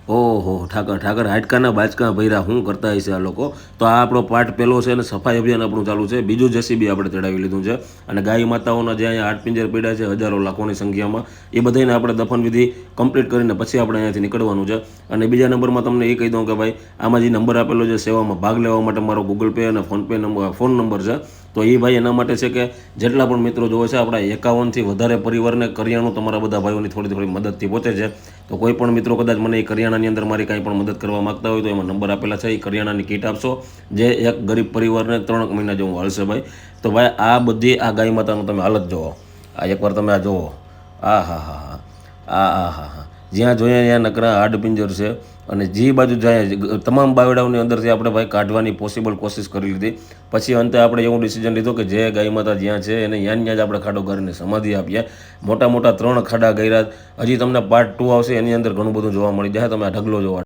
ઓહો ઠાકર હાડકાના બાચકા ભર્યા શું કરતા હશે આ લોકો. તો આ આપણો પાર્ટ પહેલો છે અને સફાઈ અભિયાન આપણું ચાલુ છે. બીજું જેસીબી આપણે ચડાવી લીધું છે અને ગાય માતાઓના જે અહીંયા હાડપિંજર પડ્યા છે હજારો લાખોની સંખ્યામાં, એ બધાને આપણે દફનવિધિ કમ્પ્લીટ કરીને પછી આપણે અહીંયાથી નીકળવાનું છે. અને બીજા નંબરમાં તમને એ કહી દઉં કે ભાઈ આમાં જે નંબર આપેલો છે સેવામાં ભાગ લેવા માટે મારો ગૂગલ પે અને ફોન નંબર છે. તો એ ભાઈ એના માટે છે કે જેટલા પણ મિત્રો જોવે છે આપણા 51થી વધારે પરિવારને કરિયાણું તમારા બધા ભાઈઓની થોડી મદદથી પહોંચે છે. તો કોઈ પણ મિત્રો કદાચ મને એ કરિયાણાની અંદર મારી કાંઈ પણ મદદ કરવા માગતા હોય તો એમાં નંબર આપેલા છે. એ કરિયાણાની કીટ આપશો જે એક ગરીબ પરિવારને 3 મહિના જેવું હલશે ભાઈ. તો ભાઈ આ બધી આ ગાય માતાનું તમે હાલત જુઓ, આ એકવાર તમે આ જુઓ, આ હા હા હા આ હા હા જ્યાં જોઈએ ત્યાં નકરા હાડપિંજર છે. અને જે બાજુ જાય તમામ બાવડાઓની અંદરથી આપણે ભાઈ કાઢવાની પોસિબલ કોશિશ કરી લીધી. પછી અંતે આપણે એવું ડિસિઝન લીધું કે જે ગાય માતા જ્યાં છે એને ત્યાં જ આપણે ખાડો કરીને સમાધિ આપીએ. મોટા મોટા 3 ખાડા કર્યા. હજી તમને પાર્ટ 2 આવશે, એની અંદર ઘણું બધું જોવા મળી જાય. તમે આ ઢગલો જોવા